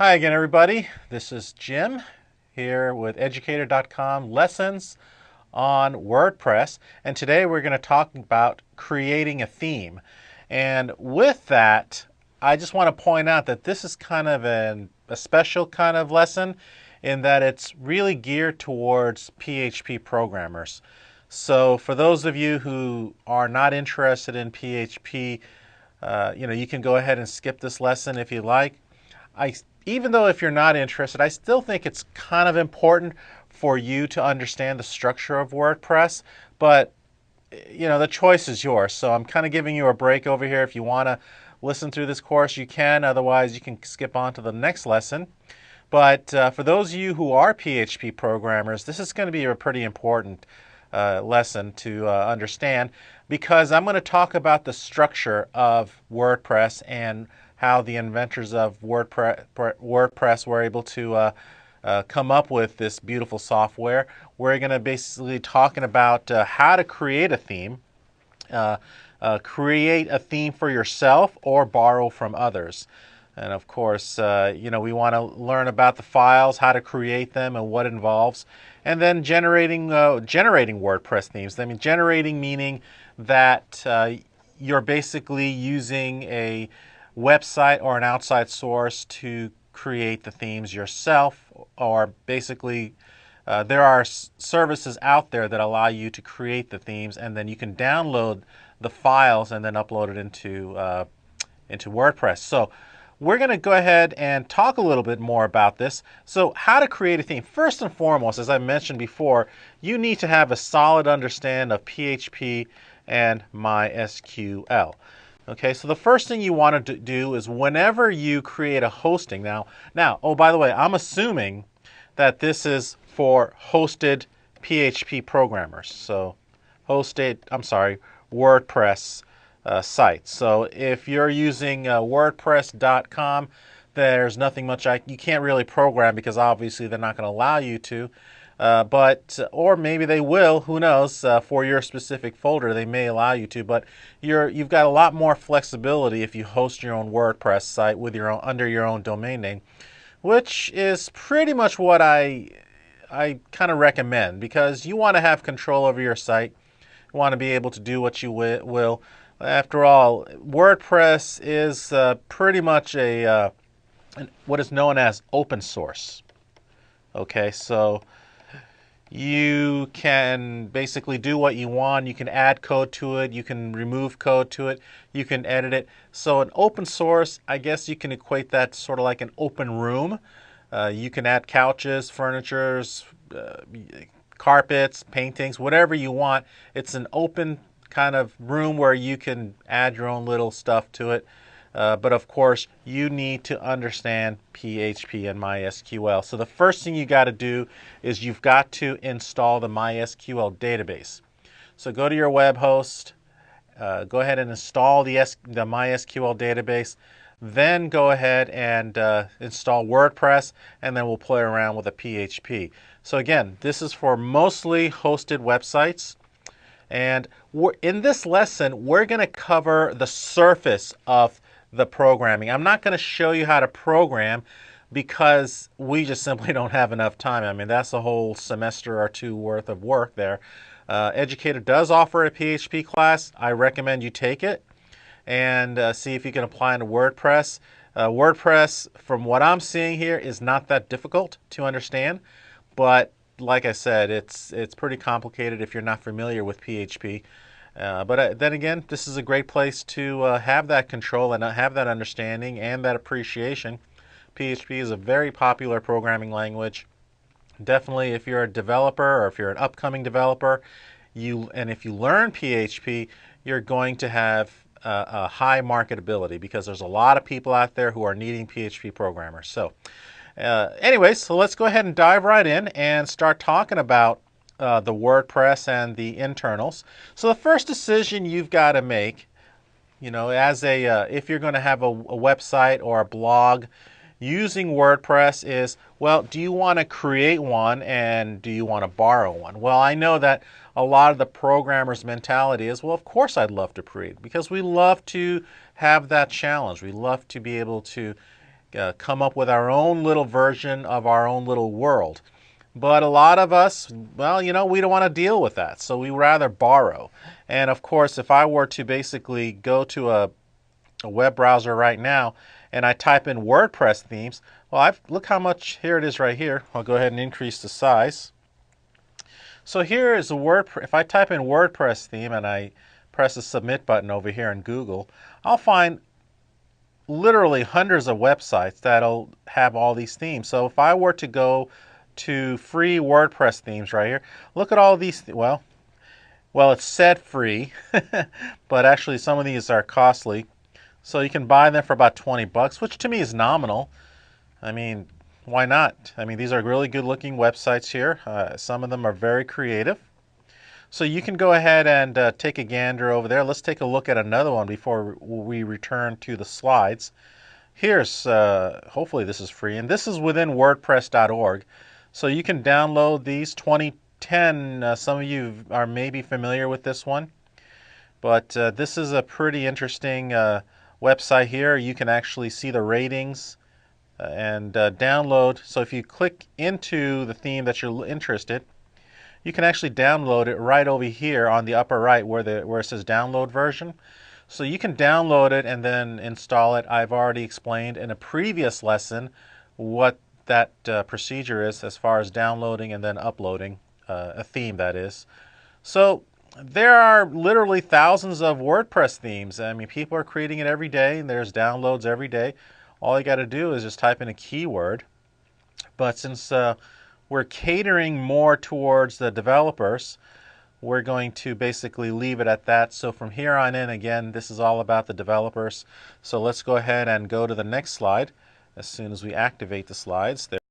Hi again, everybody. This is Jim here with Educator.com lessons on WordPress. And today we're going to talk about creating a theme. And with that, I just want to point out that this is kind of a special kind of lesson in that it's really geared towards PHP programmers. So for those of you who are not interested in PHP, you can go ahead and skip this lesson if you like. Even though if you're not interested, I still think it's kind of important for you to understand the structure of WordPress, but the choice is yours. So I'm kind of giving you a break over here. If you want to listen through this course, you can. Otherwise, you can skip on to the next lesson. But for those of you who are PHP programmers, this is going to be a pretty important lesson to understand, because I'm going to talk about the structure of WordPress and how the inventors of WordPress were able to come up with this beautiful software. We're going to basically talking about how to create a theme, create a theme for yourself or borrow from others. And of course, we want to learn about the files, how to create them, and what it involves. And then generating WordPress themes. I mean, generating meaning that you're basically using a website or an outside source to create the themes yourself, or basically there are services out there that allow you to create the themes, and then you can download the files and then upload it into WordPress. So we're going to go ahead and talk a little bit more about this. So how to create a theme. First and foremost, as I mentioned before, you need to have a solid understanding of PHP and MySQL. Okay, so the first thing you want to do is whenever you create a hosting. Now, oh, by the way, I'm assuming that this is for hosted PHP programmers. So WordPress sites. So if you're using WordPress.com, there's nothing much you can't really program, because obviously they're not going to allow you to. Or maybe they will, who knows, for your specific folder they may allow you to, but you've got a lot more flexibility if you host your own WordPress site with under your own domain name, which is pretty much what I kind of recommend, because you want to have control over your site. You want to be able to do what you will. After all, WordPress is pretty much what is known as open source. Okay, so you can basically do what you want. You can add code to it. You can remove code to it. You can edit it. So an open source, I guess you can equate that sort of like an open room. You can add couches, furnitures, carpets, paintings, whatever you want. It's an open kind of room where you can add your own little stuff to it. But of course, you need to understand PHP and MySQL. So the first thing you got to do is you've got to install the MySQL database. So go to your web host, go ahead and install the MySQL database. Then go ahead and install WordPress, and then we'll play around with the PHP. So again, this is for mostly hosted websites. And in this lesson, we're going to cover the surface of the programming. I'm not going to show you how to program, because we just simply don't have enough time. I mean, that's a whole semester or two worth of work there. Educator does offer a PHP class. I recommend you take it and see if you can apply into WordPress. WordPress, from what I'm seeing here, is not that difficult to understand, but like I said, it's pretty complicated if you're not familiar with PHP. But then again, this is a great place to have that control and have that understanding and that appreciation. PHP is a very popular programming language. Definitely, if you're a developer or if you're an upcoming developer, if you learn PHP, you're going to have a high marketability, because there's a lot of people out there who are needing PHP programmers. So anyways, so let's go ahead and dive right in and start talking about the WordPress and the internals. So the first decision you've got to make, as if you're going to have a website or a blog using WordPress, is, well, do you want to create one and do you want to borrow one? Well, I know that a lot of the programmer's mentality is, well, of course I'd love to create, because we love to have that challenge. We love to be able to come up with our own little version of our own little world. But a lot of us, well, we don't want to deal with that, so we rather borrow. And of course, if I were to basically go to a web browser right now and I type in WordPress themes, well, look how much, here it is right here. I'll go ahead and increase the size. So here is a WordPress. If I type in WordPress theme and I press the submit button over here in Google, I'll find literally hundreds of websites that'll have all these themes. So if I were to go to free WordPress themes right here, look at all these. Well, it's said free, but actually some of these are costly. So you can buy them for about 20 bucks, which to me is nominal. I mean, why not? I mean, these are really good looking websites here. Some of them are very creative. So you can go ahead and take a gander over there. Let's take a look at another one before we return to the slides. Here's, hopefully this is free, and this is within WordPress.org. So you can download these 2010. Some of you are maybe familiar with this one, but this is a pretty interesting website here. You can actually see the ratings and download. So if you click into the theme that you're interested, you can actually download it right over here on the upper right where it says download version. So you can download it and then install it. I've already explained in a previous lesson what that procedure is as far as downloading and then uploading a theme, that is. So there are literally thousands of WordPress themes. I mean, people are creating it every day, and there's downloads every day. All you got to do is just type in a keyword. But since we're catering more towards the developers, we're going to basically leave it at that. So from here on in, again, this is all about the developers. So let's go ahead and go to the next slide as soon as we activate the slides. There.